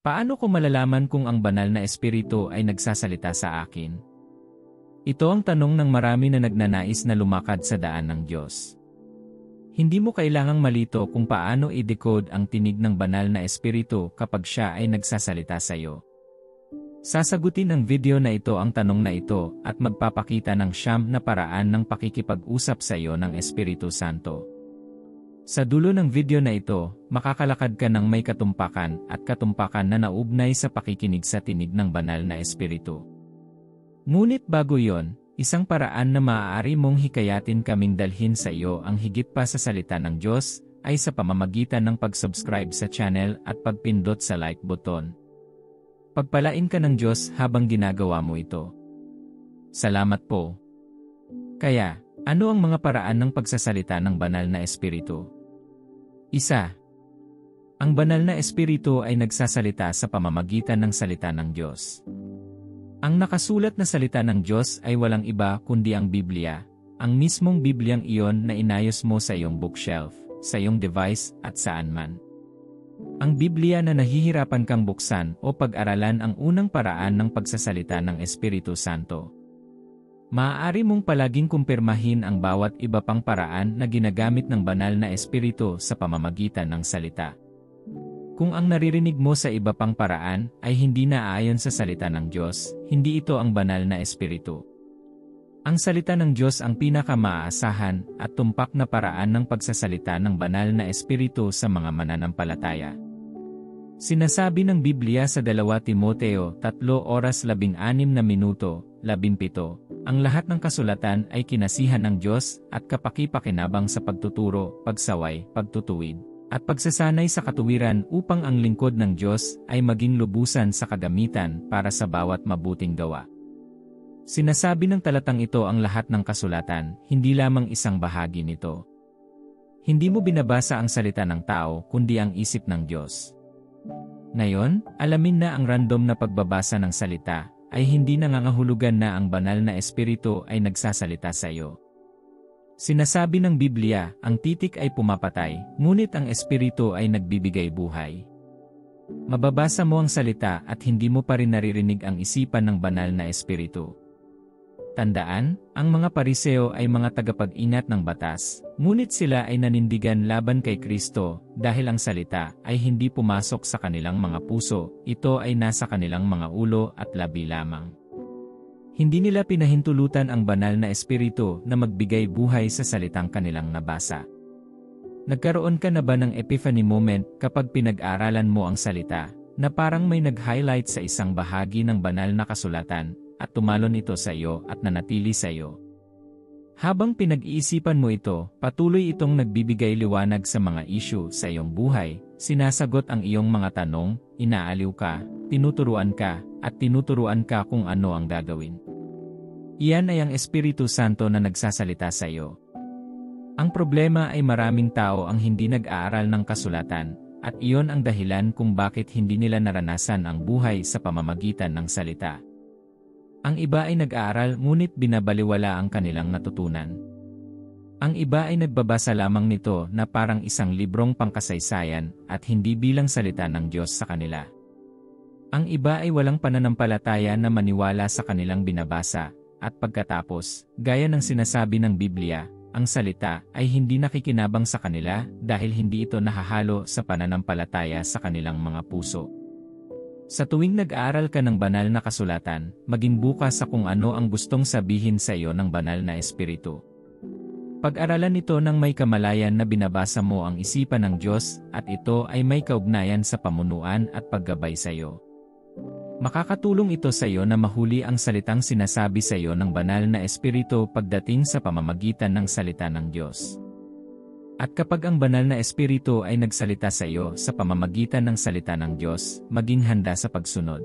Paano ko malalaman kung ang banal na espiritu ay nagsasalita sa akin? Ito ang tanong ng marami na nagnanais na lumakad sa daan ng Diyos. Hindi mo kailangang malito kung paano i-decode ang tinig ng banal na espiritu kapag siya ay nagsasalita sa iyo. Sasagutin ng video na ito ang tanong na ito at magpapakita ng 9 na paraan ng pakikipag-usap sa iyo ng Espiritu Santo. Sa dulo ng video na ito, makakalakad ka ng may katumpakan at katumpakan na naugnay sa pakikinig sa tinig ng banal na espiritu. Ngunit bago yon, isang paraan na maaari mong hikayatin kaming dalhin sa iyo ang higit pa sa salita ng Diyos ay sa pamamagitan ng pag-subscribe sa channel at pagpindot sa like button. Pagpalain ka ng Diyos habang ginagawa mo ito. Salamat po. Kaya, ano ang mga paraan ng pagsasalita ng banal na espiritu? 1. Ang banal na espiritu ay nagsasalita sa pamamagitan ng salita ng Diyos. Ang nakasulat na salita ng Diyos ay walang iba kundi ang Biblia, ang mismong Bibliang iyon na inayos mo sa iyong bookshelf, sa iyong device at saan man. Ang Biblia na nahihirapan kang buksan o pag-aralan ang unang paraan ng pagsasalita ng Espiritu Santo. Maaari mong palaging kumpirmahin ang bawat iba pang paraan na ginagamit ng banal na espiritu sa pamamagitan ng salita. Kung ang naririnig mo sa iba pang paraan ay hindi naaayon sa salita ng Diyos, hindi ito ang banal na espiritu. Ang salita ng Diyos ang pinaka-maaasahan at tumpak na paraan ng pagsasalita ng banal na espiritu sa mga mananampalataya. Sinasabi ng Biblia sa 2 Timoteo 3:16 17, ang lahat ng kasulatan ay kinasihan ng Diyos at kapaki-pakinabang sa pagtuturo, pagsaway, pagtutuwid, at pagsasanay sa katuwiran upang ang lingkod ng Diyos ay maging lubusan sa kagamitan para sa bawat mabuting gawa. Sinasabi ng talatang ito ang lahat ng kasulatan, hindi lamang isang bahagi nito. Hindi mo binabasa ang salita ng tao kundi ang isip ng Diyos. Ngayon, alamin na ang random na pagbabasa ng salita ay hindi nangangahulugan na ang banal na espiritu ay nagsasalita sa iyo. Sinasabi ng Biblia, ang titik ay pumapatay, ngunit ang espiritu ay nagbibigay buhay. Mababasa mo ang salita at hindi mo pa rin naririnig ang isipan ng banal na espiritu. Tandaan, ang mga Pariseo ay mga tagapag-ingat ng batas, ngunit sila ay nanindigan laban kay Kristo dahil ang salita ay hindi pumasok sa kanilang mga puso, ito ay nasa kanilang mga ulo at labi lamang. Hindi nila pinahintulutan ang banal na espiritu na magbigay buhay sa salitang kanilang nabasa. Nagkaroon ka na ba ng epiphany moment kapag pinag-aralan mo ang salita, na parang may nag-highlight sa isang bahagi ng banal na kasulatan, at tumalon ito sa iyo at nanatili sa iyo? Habang pinag-iisipan mo ito, patuloy itong nagbibigay liwanag sa mga issue sa iyong buhay, sinasagot ang iyong mga tanong, inaaliw ka, tinuturuan ka, at tinuturuan ka kung ano ang gagawin. Iyan ay ang Espiritu Santo na nagsasalita sa iyo. Ang problema ay maraming tao ang hindi nag-aaral ng kasulatan, at iyon ang dahilan kung bakit hindi nila naranasan ang buhay sa pamamagitan ng salita. Ang iba ay nag-aaral ngunit binabaliwala ang kanilang natutunan. Ang iba ay nagbabasa lamang nito na parang isang librong pangkasaysayan at hindi bilang salita ng Diyos sa kanila. Ang iba ay walang pananampalataya na maniwala sa kanilang binabasa, at pagkatapos, gaya ng sinasabi ng Biblia, ang salita ay hindi nakikinabang sa kanila dahil hindi ito nahahalo sa pananampalataya sa kanilang mga puso. Sa tuwing nag-aaral ka ng banal na kasulatan, maging bukas sa kung ano ang gustong sabihin sa iyo ng banal na espiritu. Pag-aralan ito ng may kamalayan na binabasa mo ang isipan ng Diyos at ito ay may kaugnayan sa pamunuan at paggabay sa iyo. Makakatulong ito sa iyo na mahuli ang salitang sinasabi sa iyo ng banal na espiritu pagdating sa pamamagitan ng salita ng Diyos. At kapag ang banal na espiritu ay nagsalita sa iyo sa pamamagitan ng salita ng Diyos, maging handa sa pagsunod.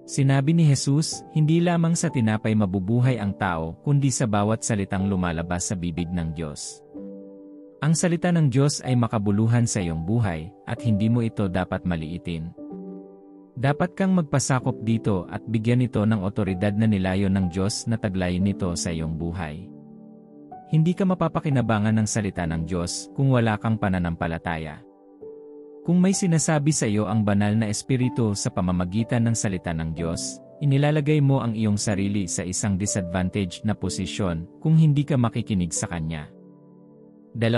Sinabi ni Jesus, hindi lamang sa tinapay mabubuhay ang tao kundi sa bawat salitang lumalabas sa bibig ng Diyos. Ang salita ng Diyos ay makabuluhan sa iyong buhay at hindi mo ito dapat maliitin. Dapat kang magpasakop dito at bigyan ito ng otoridad na nilayon ng Diyos na taglayin nito sa iyong buhay. Hindi ka mapapakinabangan ng salita ng Diyos kung wala kang pananampalataya. Kung may sinasabi sa iyo ang banal na espiritu sa pamamagitan ng salita ng Diyos, inilalagay mo ang iyong sarili sa isang disadvantaged na posisyon kung hindi ka makikinig sa Kanya. 2.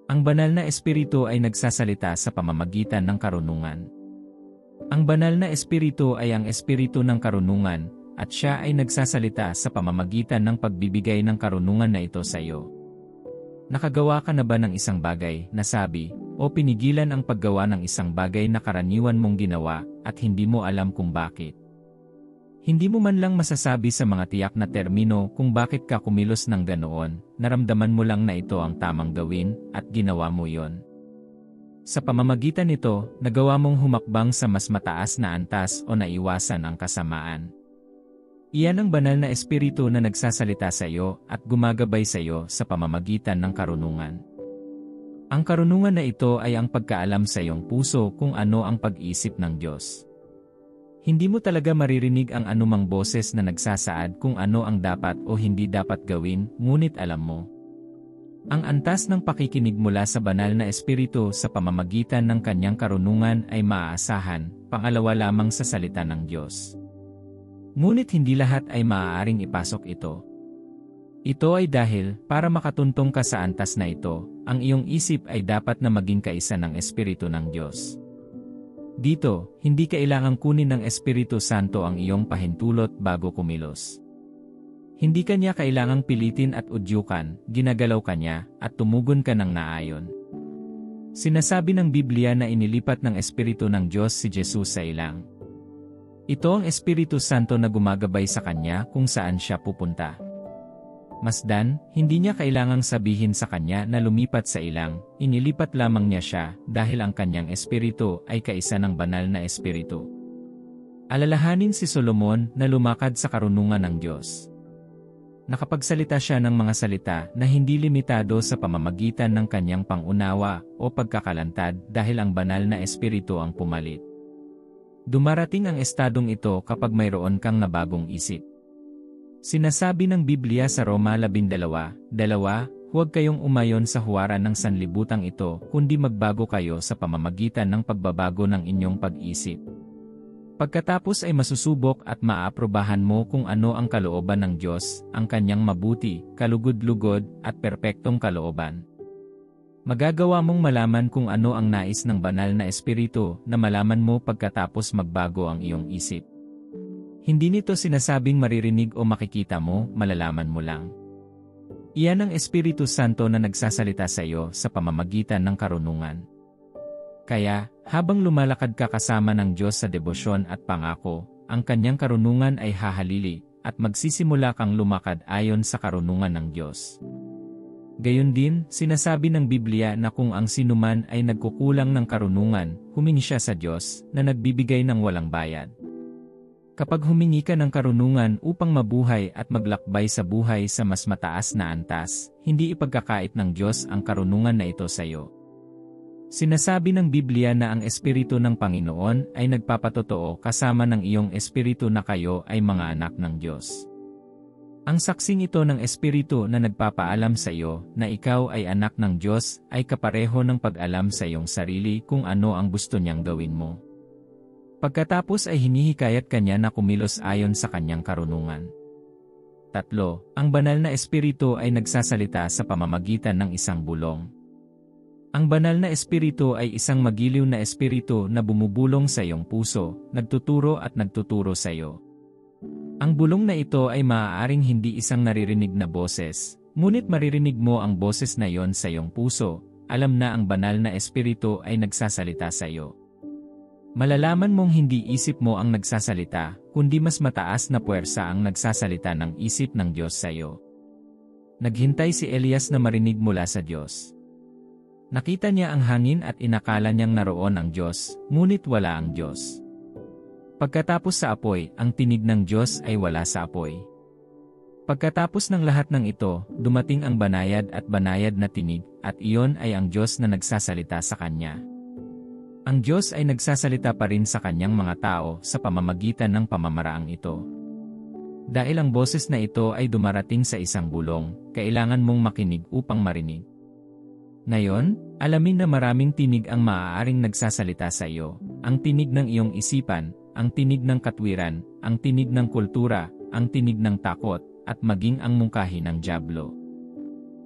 Ang banal na espiritu ay nagsasalita sa pamamagitan ng karunungan. Ang banal na espiritu ay ang espiritu ng karunungan, at siya ay nagsasalita sa pamamagitan ng pagbibigay ng karunungan na ito sa iyo. Nakagawa ka na ba ng isang bagay na sabi, o pinigilan ang paggawa ng isang bagay na karaniwan mong ginawa at hindi mo alam kung bakit? Hindi mo man lang masasabi sa mga tiyak na termino kung bakit ka kumilos ng ganoon, naramdaman mo lang na ito ang tamang gawin at ginawa mo yon. Sa pamamagitan nito, nagawa mong humakbang sa mas mataas na antas o naiwasan ang kasamaan. Iyan ang banal na espiritu na nagsasalita sa iyo at gumagabay sa iyo sa pamamagitan ng karunungan. Ang karunungan na ito ay ang pagkaalam sa iyong puso kung ano ang pag-isip ng Diyos. Hindi mo talaga maririnig ang anumang boses na nagsasaad kung ano ang dapat o hindi dapat gawin, ngunit alam mo. Ang antas ng pakikinig mula sa banal na espiritu sa pamamagitan ng kanyang karunungan ay maaasahan, pangalawa lamang sa salita ng Diyos. Ngunit hindi lahat ay maaaring ipasok ito. Ito ay dahil, para makatuntong ka sa antas na ito, ang iyong isip ay dapat na maging kaisa ng Espiritu ng Diyos. Dito, hindi kailangang kunin ng Espiritu Santo ang iyong pahintulot bago kumilos. Hindi kanya kailangang pilitin at udyukan, ginagalaw kanya, at tumugon ka ng naayon. Sinasabi ng Biblia na inilipat ng Espiritu ng Diyos si Jesus sa ilang. Ito ang Espiritu Santo na gumagabay sa kanya kung saan siya pupunta. Masdan, hindi niya kailangang sabihin sa kanya na lumipat sa ilang, inilipat lamang niya siya dahil ang kanyang espiritu ay kaisa ng banal na espiritu. Alalahanin si Solomon na lumakad sa karunungan ng Diyos. Nakapagsalita siya ng mga salita na hindi limitado sa pamamagitan ng kanyang pangunawa o pagkakalantad dahil ang banal na espiritu ang pumalit. Dumarating ang estadong ito kapag mayroon kang nabagong isip. Sinasabi ng Biblia sa Roma 12:2, huwag kayong umayon sa huwaran ng sanlibutang ito kundi magbago kayo sa pamamagitan ng pagbabago ng inyong pag-isip. Pagkatapos ay masusubok at maaaprobahan mo kung ano ang kalooban ng Diyos, ang kanyang mabuti, kalugod-lugod, at perpektong kalooban. Magagawa mong malaman kung ano ang nais ng banal na espiritu na malaman mo pagkatapos magbago ang iyong isip. Hindi nito sinasabing maririnig o makikita mo, malalaman mo lang. Iyan ang Espiritu Santo na nagsasalita sa iyo sa pamamagitan ng karunungan. Kaya, habang lumalakad ka kasama ng Diyos sa debosyon at pangako, ang kanyang karunungan ay hahalili, at magsisimula kang lumakad ayon sa karunungan ng Diyos. Gayon din, sinasabi ng Biblia na kung ang sinuman ay nagkukulang ng karunungan, humingi siya sa Diyos, na nagbibigay ng walang bayad. Kapag humingi ka ng karunungan upang mabuhay at maglakbay sa buhay sa mas mataas na antas, hindi ipagkakait ng Diyos ang karunungan na ito sa iyo. Sinasabi ng Biblia na ang Espiritu ng Panginoon ay nagpapatotoo kasama ng iyong espiritu na kayo ay mga anak ng Diyos. Ang saksing ito ng Espiritu na nagpapaalam sa iyo na ikaw ay anak ng Diyos ay kapareho ng pag-alam sa iyong sarili kung ano ang gusto niyang gawin mo. Pagkatapos ay hinihikayat kanya na kumilos ayon sa kanyang karunungan. 3. Ang banal na espiritu ay nagsasalita sa pamamagitan ng isang bulong. Ang banal na espiritu ay isang magiliw na espiritu na bumubulong sa iyong puso, nagtuturo at nagtuturo sa iyo. Ang bulong na ito ay maaaring hindi isang naririnig na boses, ngunit maririnig mo ang boses na iyon sa iyong puso, alam na ang banal na espiritu ay nagsasalita sa iyo. Malalaman mong hindi isip mo ang nagsasalita, kundi mas mataas na puwersa ang nagsasalita ng isip ng Diyos sa iyo. Naghintay si Elias na marinig mula sa Diyos. Nakita niya ang hangin at inakala niyang naroon ang Diyos, ngunit wala ang Diyos. Pagkatapos sa apoy, ang tinig ng Diyos ay wala sa apoy. Pagkatapos ng lahat ng ito, dumating ang banayad at banayad na tinig, at iyon ay ang Diyos na nagsasalita sa kanya. Ang Diyos ay nagsasalita pa rin sa kanyang mga tao sa pamamagitan ng pamamaraang ito. Dahil ang boses na ito ay dumarating sa isang bulong, kailangan mong makinig upang marinig. Ngayon, alamin na maraming tinig ang maaaring nagsasalita sa iyo, ang tinig ng iyong isipan, ang tinig ng katwiran, ang tinig ng kultura, ang tinig ng takot, at maging ang mungkahi ng dyablo.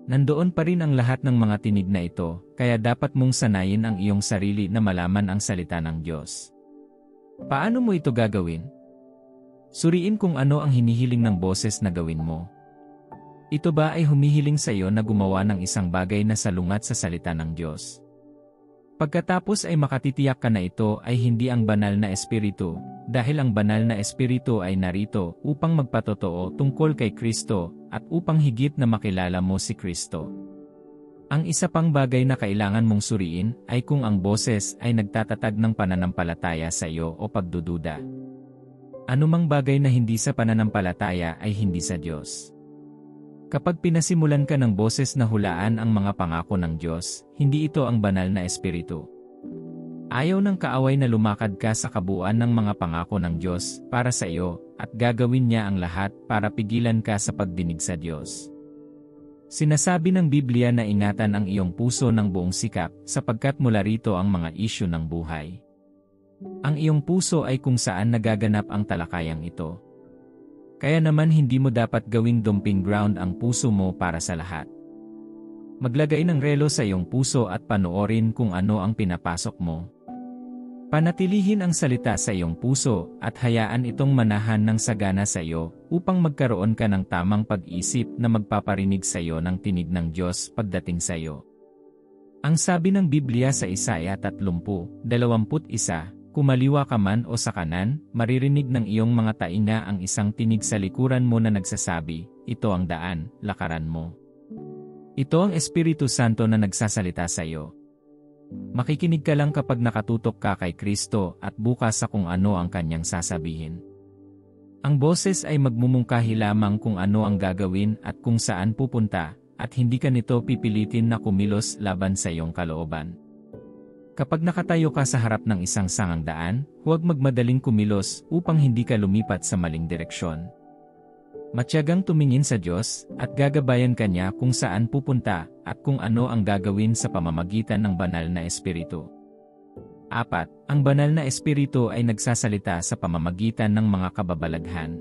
Nandoon pa rin ang lahat ng mga tinig na ito, kaya dapat mong sanayin ang iyong sarili na malaman ang salita ng Diyos. Paano mo ito gagawin? Suriin kung ano ang hinihiling ng boses na gawin mo. Ito ba ay humihiling sa iyo na gumawa ng isang bagay na salungat sa salita ng Diyos? Pagkatapos ay makatitiyak ka na ito ay hindi ang banal na espiritu, dahil ang banal na espiritu ay narito upang magpatotoo tungkol kay Kristo at upang higit na makilala mo si Kristo. Ang isa pang bagay na kailangan mong suriin ay kung ang boses ay nagtatatag ng pananampalataya sa iyo o pagdududa. Anumang bagay na hindi sa pananampalataya ay hindi sa Diyos. Kapag pinasimulan ka ng boses na hulaan ang mga pangako ng Diyos, hindi ito ang banal na espiritu. Ayaw ng kaaway na lumakad ka sa kabuuan ng mga pangako ng Diyos para sa iyo at gagawin niya ang lahat para pigilan ka sa pagdinig sa Diyos. Sinasabi ng Biblia na ingatan ang iyong puso ng buong sikap sapagkat mula rito ang mga isyu ng buhay. Ang iyong puso ay kung saan nagaganap ang talakayang ito. Kaya naman hindi mo dapat gawing dumping ground ang puso mo para sa lahat. Maglagay ng relo sa iyong puso at panoorin kung ano ang pinapasok mo. Panatilihin ang salita sa iyong puso at hayaan itong manahan ng sagana sa iyo upang magkaroon ka ng tamang pag-isip na magpaparinig sa iyo ng tinig ng Diyos pagdating sa iyo. Ang sabi ng Biblia sa Isaiah 30:21, kumaliwa ka man o sa kanan, maririnig ng iyong mga tainga ang isang tinig sa likuran mo na nagsasabi, ito ang daan, lakaran mo. Ito ang Espiritu Santo na nagsasalita sa iyo. Makikinig ka lang kapag nakatutok ka kay Kristo at bukas sa kung ano ang kanyang sasabihin. Ang boses ay magmumungkahi lamang kung ano ang gagawin at kung saan pupunta, at hindi ka nito pipilitin na kumilos laban sa iyong kalooban. Kapag nakatayo ka sa harap ng isang sangang daan, huwag magmadaling kumilos upang hindi ka lumipat sa maling direksyon. Matiyagang tumingin sa Diyos at gagabayan ka niya kung saan pupunta at kung ano ang gagawin sa pamamagitan ng banal na espiritu. 4. Ang banal na espiritu ay nagsasalita sa pamamagitan ng mga kababalaghan.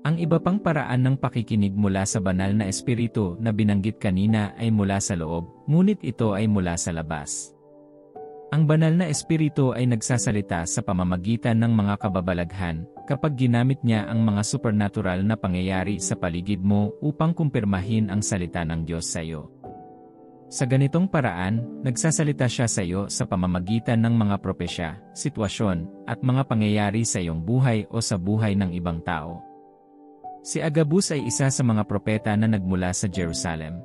Ang iba pang paraan ng pakikinig mula sa banal na espiritu na binanggit kanina ay mula sa loob, ngunit ito ay mula sa labas. Ang banal na espiritu ay nagsasalita sa pamamagitan ng mga kababalaghan kapag ginamit niya ang mga supernatural na pangyayari sa paligid mo upang kumpirmahin ang salita ng Diyos sa iyo. Sa ganitong paraan, nagsasalita siya sa iyo sa pamamagitan ng mga propesya, sitwasyon, at mga pangyayari sa iyong buhay o sa buhay ng ibang tao. Si Agabus ay isa sa mga propeta na nagmula sa Jerusalem.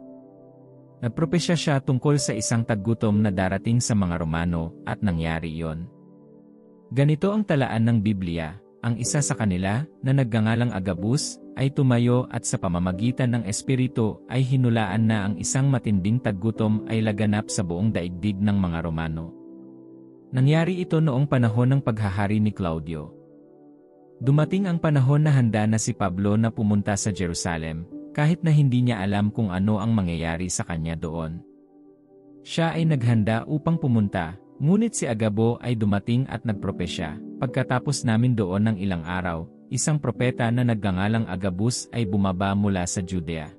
Nagpropesya siya tungkol sa isang taggutom na darating sa mga Romano at nangyari iyon. Ganito ang talaan ng Biblia, ang isa sa kanila na nagngangalang Agabus ay tumayo at sa pamamagitan ng Espiritu ay hinulaan na ang isang matinding taggutom ay laganap sa buong daigdig ng mga Romano. Nangyari ito noong panahon ng paghahari ni Claudio. Dumating ang panahon na handa na si Pablo na pumunta sa Jerusalem, kahit na hindi niya alam kung ano ang mangyayari sa kanya doon. Siya ay naghanda upang pumunta, ngunit si Agabo ay dumating at nagpropesya. Pagkatapos namin doon ng ilang araw, isang propeta na nagngangalang Agabus ay bumaba mula sa Judea.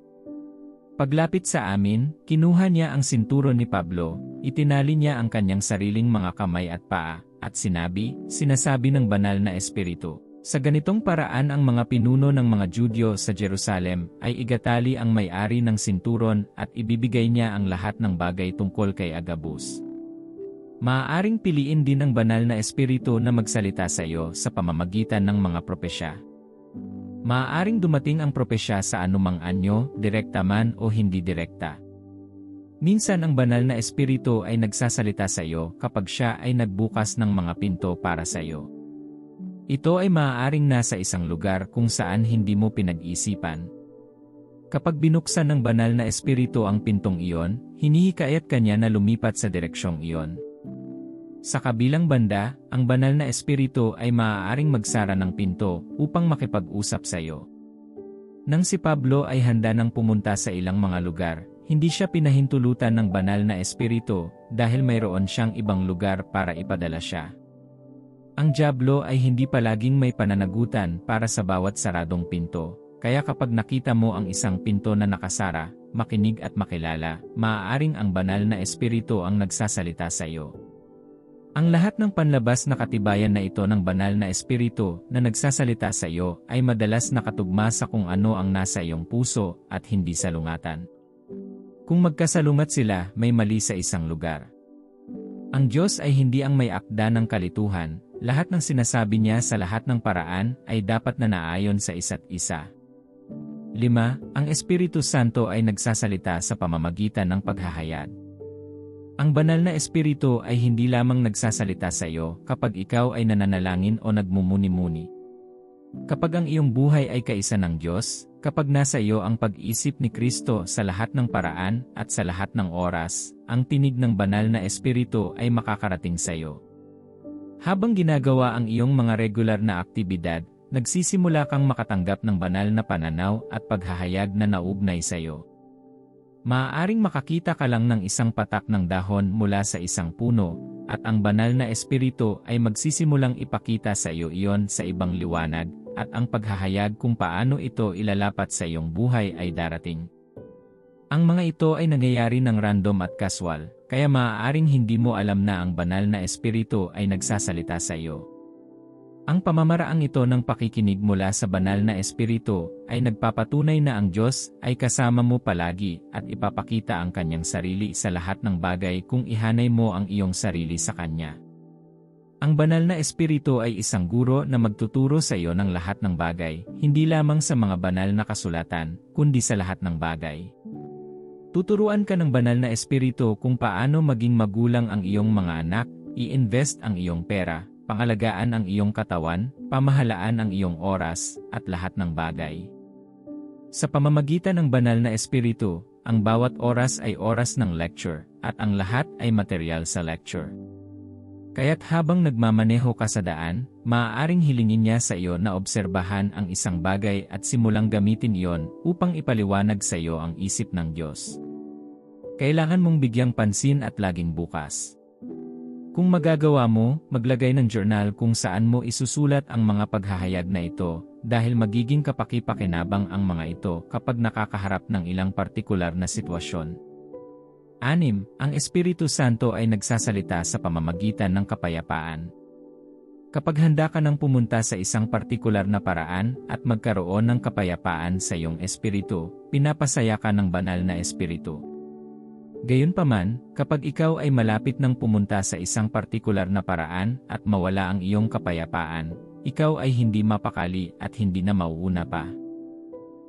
Paglapit sa amin, kinuha niya ang sinturon ni Pablo, itinali niya ang kanyang sariling mga kamay at paa, at sinasabi ng banal na espiritu. Sa ganitong paraan ang mga pinuno ng mga Judyo sa Jerusalem ay igatali ang may-ari ng sinturon at ibibigay niya ang lahat ng bagay tungkol kay Agabus. Maaaring piliin din ng banal na espiritu na magsalita sa iyo sa pamamagitan ng mga propesya. Maaaring dumating ang propesya sa anumang anyo, direkta man o hindi direkta. Minsan ang banal na espiritu ay nagsasalita sa iyo kapag siya ay nagbukas ng mga pinto para sa iyo. Ito ay maaaring nasa isang lugar kung saan hindi mo pinag-isipan. Kapag binuksan ng banal na espiritu ang pintong iyon, hinihikayat kanya na lumipat sa direksyong iyon. Sa kabilang banda, ang banal na espiritu ay maaaring magsara ng pinto upang makipag-usap sa iyo. Nang si Pablo ay handa nang pumunta sa ilang mga lugar, hindi siya pinahintulutan ng banal na espiritu dahil mayroon siyang ibang lugar para ipadala siya. Ang dyablo ay hindi palaging may pananagutan para sa bawat saradong pinto, kaya kapag nakita mo ang isang pinto na nakasara, makinig at makilala, maaaring ang banal na espiritu ang nagsasalita sa iyo. Ang lahat ng panlabas na katibayan na ito ng banal na espiritu na nagsasalita sa iyo ay madalas nakatugma sa kung ano ang nasa iyong puso at hindi salungatan. Kung magkasalungat sila, may mali sa isang lugar. Ang Diyos ay hindi ang may akda ng kalituhan, lahat ng sinasabi niya sa lahat ng paraan ay dapat na naayon sa isa't isa. 5. Ang Espiritu Santo ay nagsasalita sa pamamagitan ng paghahayag. Ang banal na espiritu ay hindi lamang nagsasalita sa iyo kapag ikaw ay nananalangin o nagmumuni-muni. Kapag ang iyong buhay ay kaisa ng Diyos, kapag nasa iyo ang pag-isip ni Kristo sa lahat ng paraan at sa lahat ng oras, ang tinig ng banal na espiritu ay makakarating sa iyo. Habang ginagawa ang iyong mga regular na aktibidad, nagsisimula kang makatanggap ng banal na pananaw at paghahayag na naugnay sa iyo. Maaaring makakita ka lang ng isang patak ng dahon mula sa isang puno, at ang banal na espiritu ay magsisimulang ipakita sa iyo iyon sa ibang liwanag, at ang paghahayag kung paano ito ilalapat sa iyong buhay ay darating. Ang mga ito ay nangyayari ng random at casual, kaya maaaring hindi mo alam na ang banal na espiritu ay nagsasalita sa iyo. Ang pamamaraang ito ng pakikinig mula sa banal na espiritu ay nagpapatunay na ang Diyos ay kasama mo palagi at ipapakita ang kanyang sarili sa lahat ng bagay kung ihanay mo ang iyong sarili sa kanya. Ang banal na espiritu ay isang guro na magtuturo sa iyo ng lahat ng bagay, hindi lamang sa mga banal na kasulatan, kundi sa lahat ng bagay. Tuturuan ka ng banal na espiritu kung paano maging magulang ang iyong mga anak, i-invest ang iyong pera, pangalagaan ang iyong katawan, pamahalaan ang iyong oras, at lahat ng bagay. Sa pamamagitan ng banal na espiritu, ang bawat oras ay oras ng lecture, at ang lahat ay material sa lecture. Kaya't habang nagmamaneho ka sa daan, maaaring hilingin niya sa iyo na obserbahan ang isang bagay at simulang gamitin iyon upang ipaliwanag sa iyo ang isip ng Diyos. Kailangan mong bigyang pansin at laging bukas. Kung magagawa mo, maglagay ng journal kung saan mo isusulat ang mga paghahayag na ito, dahil magiging kapaki-pakinabang ang mga ito kapag nakakaharap ng ilang partikular na sitwasyon. 6. Ang Espiritu Santo ay nagsasalita sa pamamagitan ng kapayapaan. Kapag handa ka nang pumunta sa isang partikular na paraan at magkaroon ng kapayapaan sa iyong espiritu, pinapasaya ka ng banal na espiritu. Gayunpaman, kapag ikaw ay malapit nang pumunta sa isang partikular na paraan at mawala ang iyong kapayapaan, ikaw ay hindi mapakali at hindi na mauuna pa.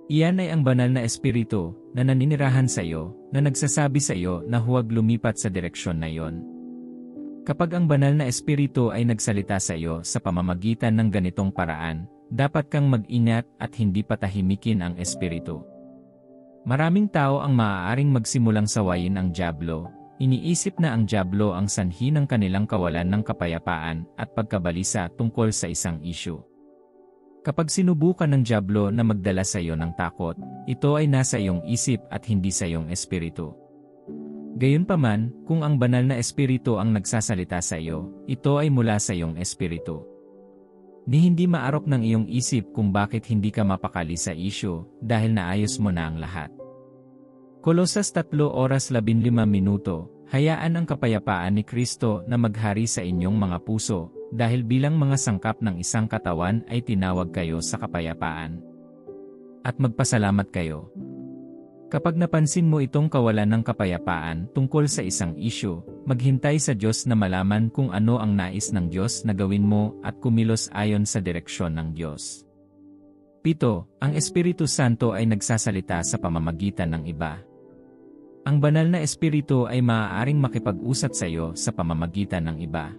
Iyan ay ang banal na espiritu na naninirahan sa iyo, na nagsasabi sa iyo na huwag lumipat sa direksyon na iyon. Kapag ang banal na espiritu ay nagsalita sa iyo sa pamamagitan ng ganitong paraan, dapat kang mag-ingat at hindi patahimikin ang espiritu. Maraming tao ang maaaring magsimulang sawayin ang dyablo. Iniisip na ang dyablo ang sanhi ng kanilang kawalan ng kapayapaan at pagkabalisa tungkol sa isang issue. Kapag sinubukan ng dyablo na magdala sa iyo ng takot, ito ay nasa iyong isip at hindi sa iyong espiritu. Gayunpaman, kung ang banal na espiritu ang nagsasalita sa iyo, ito ay mula sa iyong espiritu. Ni hindi maarok ng iyong isip kung bakit hindi ka mapakali sa issue dahil naayos mo na ang lahat. Kolosas 3:15, hayaan ang kapayapaan ni Kristo na maghari sa inyong mga puso, dahil bilang mga sangkap ng isang katawan ay tinawag kayo sa kapayapaan. At magpasalamat kayo. Kapag napansin mo itong kawalan ng kapayapaan tungkol sa isang issue, maghintay sa Diyos na malaman kung ano ang nais ng Diyos na gawin mo at kumilos ayon sa direksyon ng Diyos. 7. Ang Espiritu Santo ay nagsasalita sa pamamagitan ng iba. Ang banal na espiritu ay maaaring makipag-usap sa iyo sa pamamagitan ng iba.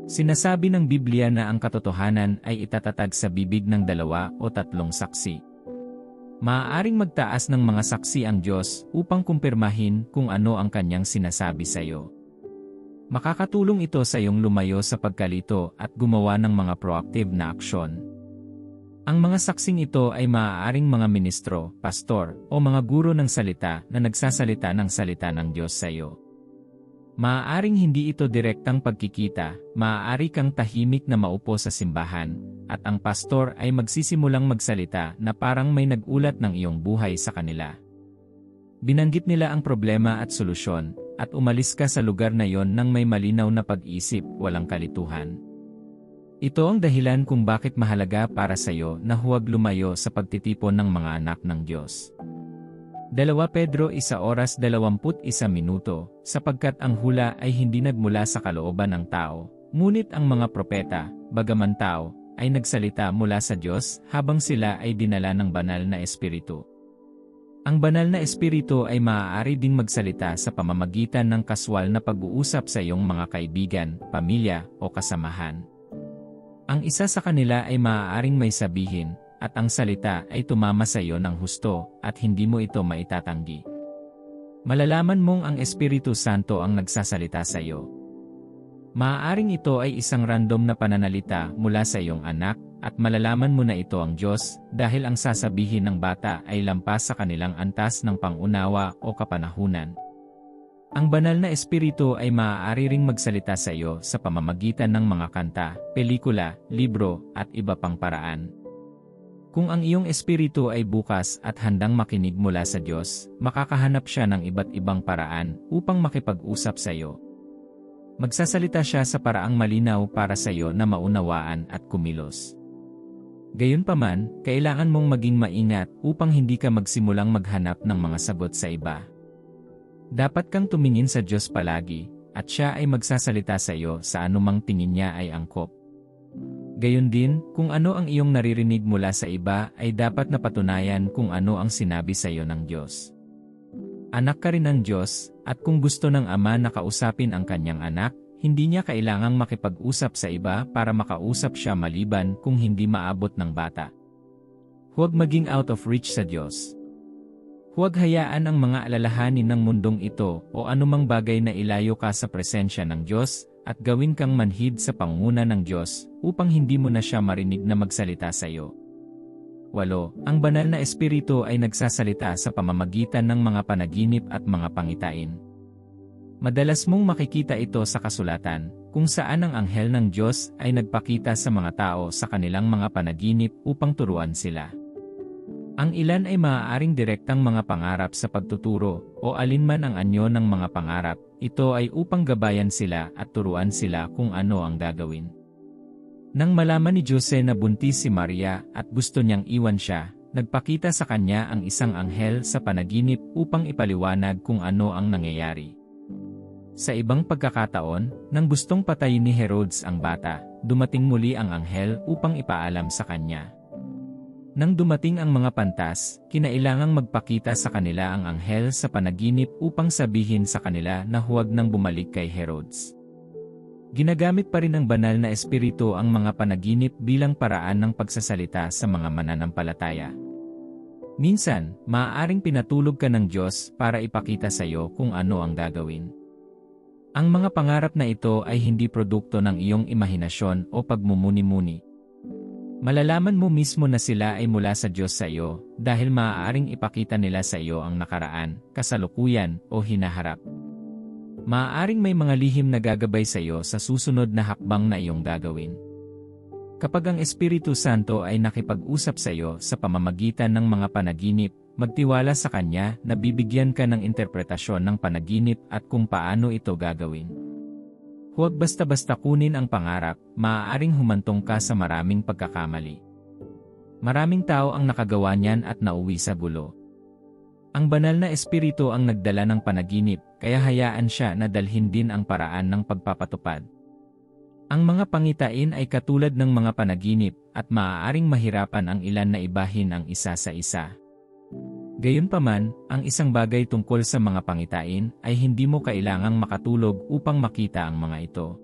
Sinasabi ng Biblia na ang katotohanan ay itatatag sa bibig ng 2 o 3 saksi. Maaaring magtaas ng mga saksi ang Diyos upang kumpirmahin kung ano ang kanyang sinasabi sa iyo. Makakatulong ito sa iyong lumayo sa pagkalito at gumawa ng mga proactive na aksyon. Ang mga saksing ito ay maaaring mga ministro, pastor, o mga guro ng salita na nagsasalita ng salita ng Diyos sa iyo. Maaaring hindi ito direktang pagkikita, maaari kang tahimik na maupo sa simbahan, at ang pastor ay magsisimulang magsalita na parang may nag-ulat ng iyong buhay sa kanila. Binanggit nila ang problema at solusyon, at umalis ka sa lugar na yon nang may malinaw na pag-isip, walang kalituhan. Ito ang dahilan kung bakit mahalaga para sa iyo na huwag lumayo sa pagtitipon ng mga anak ng Diyos. 2 Pedro 1:21, sapagkat ang hula ay hindi nagmula sa kalooban ng tao, ngunit ang mga propeta, bagaman tao, ay nagsalita mula sa Diyos habang sila ay dinala ng banal na espiritu. Ang banal na espiritu ay maaari ding magsalita sa pamamagitan ng kaswal na pag-uusap sa iyong mga kaibigan, pamilya, o kasamahan. Ang isa sa kanila ay maaaring may sabihin, at ang salita ay tumama sa iyo ng husto, at hindi mo ito maitatanggi. Malalaman mong ang Espiritu Santo ang nagsasalita sa iyo. Maaaring ito ay isang random na pananalita mula sa iyong anak, at malalaman mo na ito ang Diyos, dahil ang sasabihin ng bata ay lampas sa kanilang antas ng pangunawa o kapanahunan. Ang banal na espiritu ay maaari ring magsalita sa iyo sa pamamagitan ng mga kanta, pelikula, libro, at iba pang paraan. Kung ang iyong espiritu ay bukas at handang makinig mula sa Diyos, makakahanap siya ng iba't ibang paraan upang makipag-usap sa iyo. Magsasalita siya sa paraang malinaw para sa iyo na maunawaan at kumilos. Gayunpaman, kailangan mong maging maingat upang hindi ka magsimulang maghanap ng mga sagot sa iba. Dapat kang tumingin sa Diyos palagi, at siya ay magsasalita sa iyo sa anumang tingin niya ay angkop. Gayon din, kung ano ang iyong naririnig mula sa iba ay dapat na patunayan kung ano ang sinabi sa iyo ng Diyos. Anak ka rin ng Diyos, at kung gusto ng Ama na kausapin ang kanyang anak, hindi niya kailangang makipag-usap sa iba para makausap siya maliban kung hindi maabot ng bata. Huwag maging out of reach sa Diyos. Huwag hayaan ang mga alalahanin ng mundong ito o anumang bagay na ilayo ka sa presensya ng Diyos at gawin kang manhid sa pangunguna ng Diyos upang hindi mo na siya marinig na magsalita sa iyo. 8. Ang banal na espiritu ay nagsasalita sa pamamagitan ng mga panaginip at mga pangitain. Madalas mong makikita ito sa kasulatan, kung saan ang anghel ng Diyos ay nagpakita sa mga tao sa kanilang mga panaginip upang turuan sila. Ang ilan ay maaaring direktang mga pangarap sa pagtuturo o alinman ang anyo ng mga pangarap, ito ay upang gabayan sila at turuan sila kung ano ang gagawin. Nang malaman ni Jose na buntis si Maria at gusto niyang iwan siya, nagpakita sa kanya ang isang anghel sa panaginip upang ipaliwanag kung ano ang nangyayari. Sa ibang pagkakataon, nang gustong patayin ni Herodes ang bata, dumating muli ang anghel upang ipaalam sa kanya. Nang dumating ang mga pantas, kinailangang magpakita sa kanila ang anghel sa panaginip upang sabihin sa kanila na huwag nang bumalik kay Herodes. Ginagamit pa rin ng banal na espiritu ang mga panaginip bilang paraan ng pagsasalita sa mga mananampalataya. Minsan, maaaring pinatulog ka ng Diyos para ipakita sa iyo kung ano ang gagawin. Ang mga pangarap na ito ay hindi produkto ng iyong imahinasyon o pagmumuni-muni. Malalaman mo mismo na sila ay mula sa Diyos sa iyo dahil maaaring ipakita nila sa iyo ang nakaraan, kasalukuyan o hinaharap. Maaaring may mga lihim na gagabay sa iyo sa susunod na hakbang na iyong gagawin. Kapag ang Espiritu Santo ay nakipag-usap sa iyo sa pamamagitan ng mga panaginip, magtiwala sa Kanya na bibigyan ka ng interpretasyon ng panaginip at kung paano ito gagawin. Huwag basta-basta kunin ang pangarap, maaaring humantong ka sa maraming pagkakamali. Maraming tao ang nakagawa niyan at nauwi sa gulo. Ang banal na espiritu ang nagdala ng panaginip, kaya hayaan siya na dalhin din ang paraan ng pagpapatupad. Ang mga pangitain ay katulad ng mga panaginip at maaaring mahirapan ang ilan na ibahin ang isa sa isa. Gayunpaman, ang isang bagay tungkol sa mga pangitain ay hindi mo kailangang makatulog upang makita ang mga ito.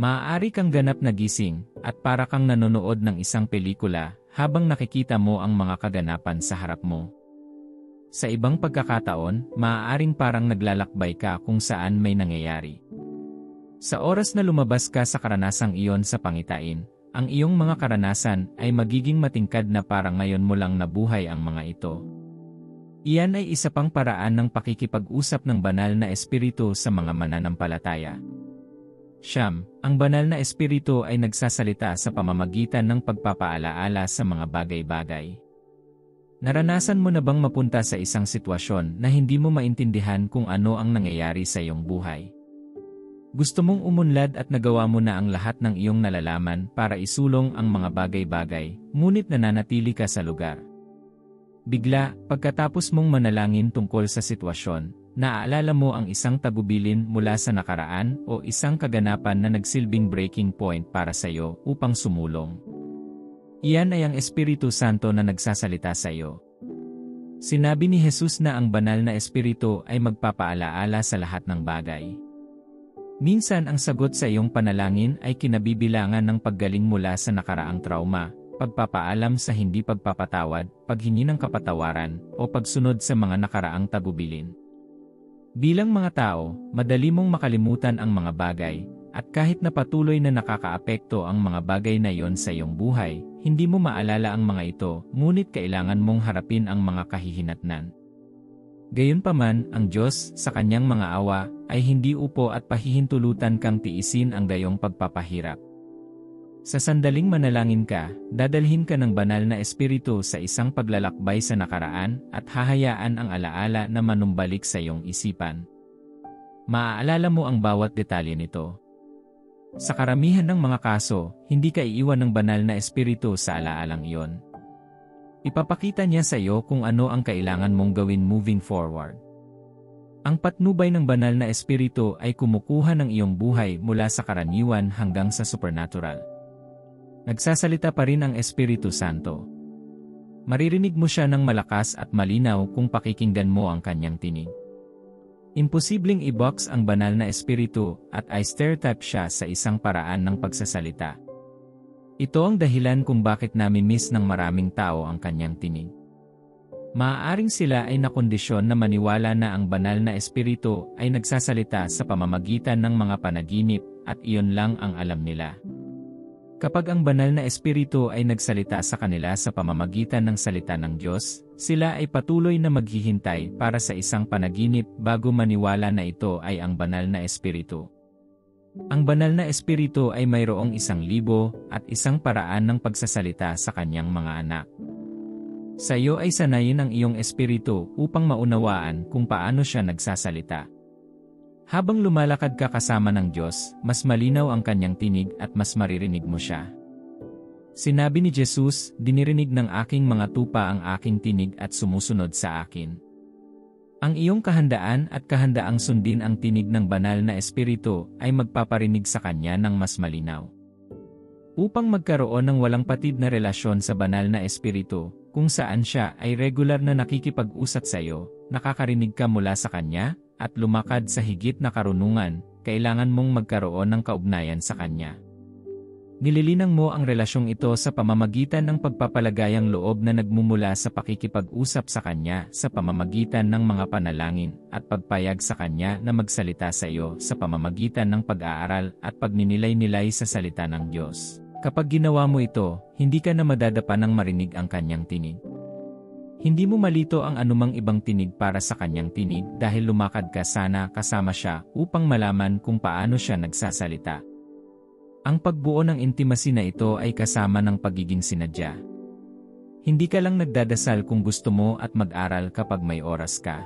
Maaari kang ganap na gising at para kang nanonood ng isang pelikula habang nakikita mo ang mga kaganapan sa harap mo. Sa ibang pagkakataon, maaaring parang naglalakbay ka kung saan may nangyayari. Sa oras na lumabas ka sa karanasang iyon sa pangitain, ang iyong mga karanasan ay magiging matingkad na parang ngayon mo lang nabuhay ang mga ito. Iyan ay isa pang paraan ng pakikipag-usap ng banal na espiritu sa mga mananampalataya. Siyam, ang banal na espiritu ay nagsasalita sa pamamagitan ng pagpapaalaala sa mga bagay-bagay. Naranasan mo na bang mapunta sa isang sitwasyon na hindi mo maintindihan kung ano ang nangyayari sa iyong buhay? Gusto mong umunlad at nagawa mo na ang lahat ng iyong nalalaman para isulong ang mga bagay-bagay, ngunit nananatili ka sa lugar. Bigla, pagkatapos mong manalangin tungkol sa sitwasyon, naaalala mo ang isang tagubilin mula sa nakaraan o isang kaganapan na nagsilbing breaking point para sa iyo upang sumulong. Iyan ay ang Espiritu Santo na nagsasalita sa iyo. Sinabi ni Jesus na ang banal na espiritu ay magpapaalaala sa lahat ng bagay. Minsan ang sagot sa iyong panalangin ay kinabibilangan ng paggaling mula sa nakaraang trauma, pagpapaalam sa hindi pagpapatawad, paghingi ng kapatawaran, o pagsunod sa mga nakaraang tagubilin. Bilang mga tao, madali mong makalimutan ang mga bagay, at kahit na patuloy na nakakaapekto ang mga bagay na iyon sa iyong buhay, hindi mo maalala ang mga ito, ngunit kailangan mong harapin ang mga kahihinatnan. Gayunpaman, ang Diyos, sa kanyang mga awa, ay hindi upo at pahihintulutan kang tiisin ang gayong pagpapahirap. Sa sandaling manalangin ka, dadalhin ka ng banal na espiritu sa isang paglalakbay sa nakaraan at hahayaan ang alaala na manumbalik sa iyong isipan. Maaalala mo ang bawat detalye nito. Sa karamihan ng mga kaso, hindi ka iiwan ng banal na espiritu sa alaalang iyon. Ipapakita niya sa iyo kung ano ang kailangan mong gawin moving forward. Ang patnubay ng banal na espiritu ay kumukuha ng iyong buhay mula sa karaniwan hanggang sa supernatural. Nagsasalita pa rin ang Espiritu Santo. Maririnig mo siya ng malakas at malinaw kung pakikinggan mo ang kanyang tinig. Imposibleng i-box ang banal na espiritu at i-stereotype siya sa isang paraan ng pagsasalita. Ito ang dahilan kung bakit nami-miss ng maraming tao ang kanyang tinig. Maaaring sila ay nakondisyon na maniwala na ang banal na espiritu ay nagsasalita sa pamamagitan ng mga panaginip at iyon lang ang alam nila. Kapag ang banal na espiritu ay nagsalita sa kanila sa pamamagitan ng salita ng Diyos, sila ay patuloy na maghihintay para sa isang panaginip bago maniwala na ito ay ang banal na espiritu. Ang banal na espiritu ay mayroong 1,000 at isang paraan ng pagsasalita sa kanyang mga anak. Sa iyo ay sanayin ang iyong espiritu upang maunawaan kung paano siya nagsasalita. Habang lumalakad ka kasama ng Diyos, mas malinaw ang kanyang tinig at mas maririnig mo siya. Sinabi ni Jesus, "Dinirinig ng aking mga tupa ang aking tinig at sumusunod sa akin." Ang iyong kahandaan at kahandaang sundin ang tinig ng banal na espiritu ay magpaparinig sa kanya ng mas malinaw. Upang magkaroon ng walang patid na relasyon sa banal na espiritu, kung saan siya ay regular na nakikipag-usap sa iyo, nakakarinig ka mula sa kanya, at lumakad sa higit na karunungan, kailangan mong magkaroon ng kaugnayan sa kanya. Nililinang mo ang relasyong ito sa pamamagitan ng pagpapalagayang loob na nagmumula sa pakikipag-usap sa kanya sa pamamagitan ng mga panalangin at pagpayag sa kanya na magsalita sa iyo sa pamamagitan ng pag-aaral at pagninilay-nilay sa salita ng Diyos. Kapag ginawa mo ito, hindi ka na madadapa ng marinig ang kanyang tinig. Hindi mo malito ang anumang ibang tinig para sa kanyang tinig dahil lumakad ka sana kasama siya upang malaman kung paano siya nagsasalita. Ang pagbuo ng intimacy na ito ay kasama ng pagiging sinadya. Hindi ka lang nagdadasal kung gusto mo at mag-aral kapag may oras ka.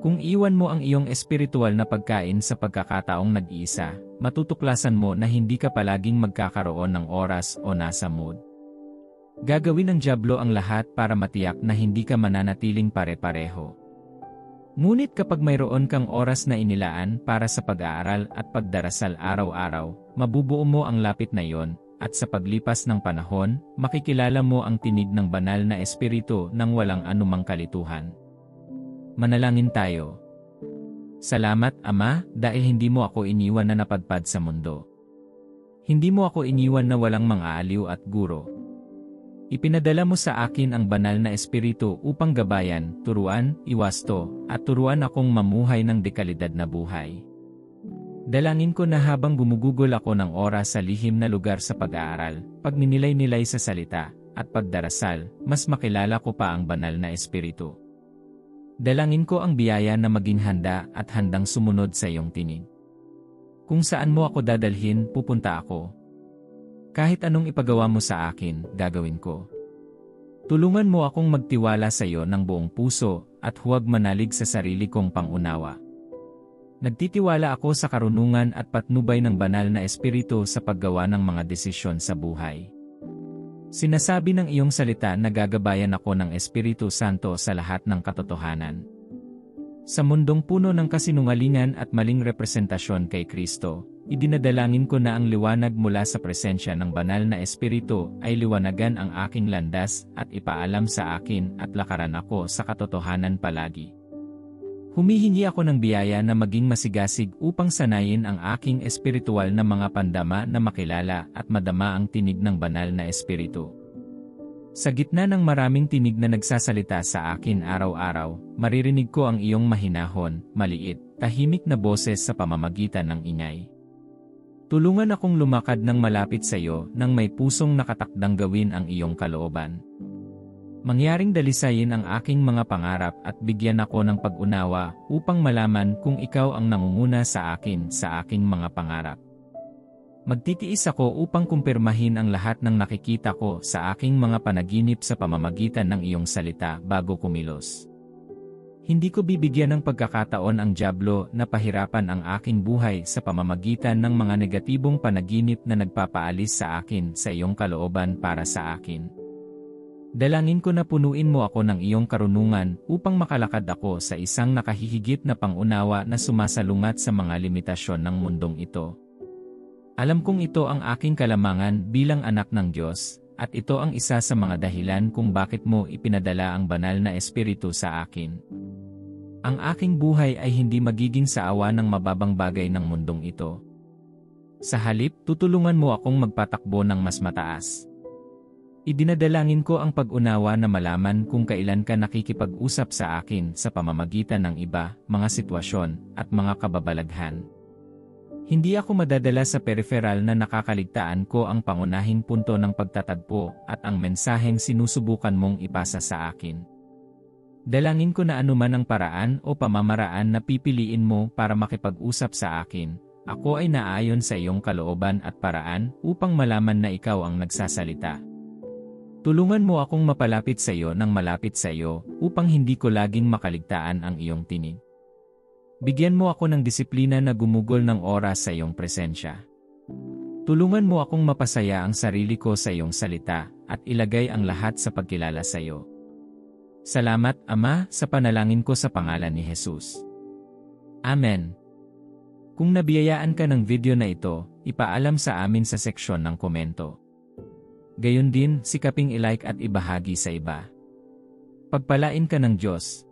Kung iwan mo ang iyong espiritual na pagkain sa pagkakataong nag-iisa, matutuklasan mo na hindi ka palaging magkakaroon ng oras o nasa mood. Gagawin ng dyablo ang lahat para matiyak na hindi ka mananatiling pare-pareho. Ngunit kapag mayroon kang oras na inilaan para sa pag-aaral at pagdarasal araw-araw, mabubuo mo ang lapit na iyon, at sa paglipas ng panahon, makikilala mo ang tinig ng banal na espiritu nang walang anumang kalituhan. Manalangin tayo. Salamat, Ama, dahil hindi mo ako iniwan na napadpad sa mundo. Hindi mo ako iniwan na walang mga aliw at guro. Ipinadala mo sa akin ang banal na espiritu upang gabayan, turuan, iwasto, at turuan akong mamuhay ng dekalidad na buhay. Dalangin ko na habang gumugugol ako ng oras sa lihim na lugar sa pag-aaral, pagninilay-nilay sa salita, at pagdarasal, mas makilala ko pa ang banal na Espiritu. Dalangin ko ang biyaya na maging handa at handang sumunod sa iyong tinig. Kung saan mo ako dadalhin, pupunta ako. Kahit anong ipagawa mo sa akin, gagawin ko. Tulungan mo akong magtiwala sa iyo ng buong puso at huwag manalig sa sarili kong pangunawa. Nagtitiwala ako sa karunungan at patnubay ng banal na Espiritu sa paggawa ng mga desisyon sa buhay. Sinasabi ng iyong salita na gagabayan ako ng Espiritu Santo sa lahat ng katotohanan. Sa mundong puno ng kasinungalingan at maling representasyon kay Kristo, idinadalangin ko na ang liwanag mula sa presensya ng banal na Espiritu ay liwanagan ang aking landas at ipaalam sa akin at lakaran ako sa katotohanan palagi. Humihingi ako ng biyaya na maging masigasig upang sanayin ang aking espiritual na mga pandama na makilala at madama ang tinig ng banal na Espiritu. Sa gitna ng maraming tinig na nagsasalita sa akin araw-araw, maririnig ko ang iyong mahinahon, maliit, tahimik na boses sa pamamagitan ng ingay. Tulungan akong lumakad ng malapit sa iyo nang may pusong nakatakdang gawin ang iyong kalooban. Mangyaring dalisayin ang aking mga pangarap at bigyan ako ng pag-unawa upang malaman kung ikaw ang nangunguna sa akin sa aking mga pangarap. Magtitiis ako upang kumpirmahin ang lahat ng nakikita ko sa aking mga panaginip sa pamamagitan ng iyong salita bago kumilos. Hindi ko bibigyan ng pagkakataon ang dyablo na pahirapan ang aking buhay sa pamamagitan ng mga negatibong panaginip na nagpapaalis sa akin sa iyong kalooban para sa akin. Dalangin ko na punuin mo ako ng iyong karunungan upang makalakad ako sa isang nakahihigit na pangunawa na sumasalungat sa mga limitasyon ng mundong ito. Alam kong ito ang aking kalamangan bilang anak ng Diyos, at ito ang isa sa mga dahilan kung bakit mo ipinadala ang banal na Espiritu sa akin. Ang aking buhay ay hindi magiging sa awa ng mababang bagay ng mundong ito. Sa halip, tutulungan mo akong magpatakbo ng mas mataas. Idinadalangin ko ang pag-unawa na malaman kung kailan ka nakikipag-usap sa akin sa pamamagitan ng iba, mga sitwasyon, at mga kababalaghan. Hindi ako madadala sa peripheral na nakakaligtaan ko ang pangunahing punto ng pagtatagpo at ang mensaheng sinusubukan mong ipasa sa akin. Dalangin ko na anuman ang paraan o pamamaraan na pipiliin mo para makipag-usap sa akin, ako ay naayon sa iyong kalooban at paraan upang malaman na ikaw ang nagsasalita. Tulungan mo akong mapalapit sa iyo ng malapit sa iyo upang hindi ko laging makaligtaan ang iyong tinig. Bigyan mo ako ng disiplina na gumugol ng oras sa iyong presensya. Tulungan mo akong mapasaya ang sarili ko sa iyong salita at ilagay ang lahat sa pagkilala sa iyo. Salamat, Ama, sa panalangin ko sa pangalan ni Jesus. Amen. Kung nabiyayaan ka ng video na ito, ipaalam sa amin sa seksyon ng komento. Gayon din, sikaping i-like at ibahagi sa iba. Pagpalain ka ng Diyos.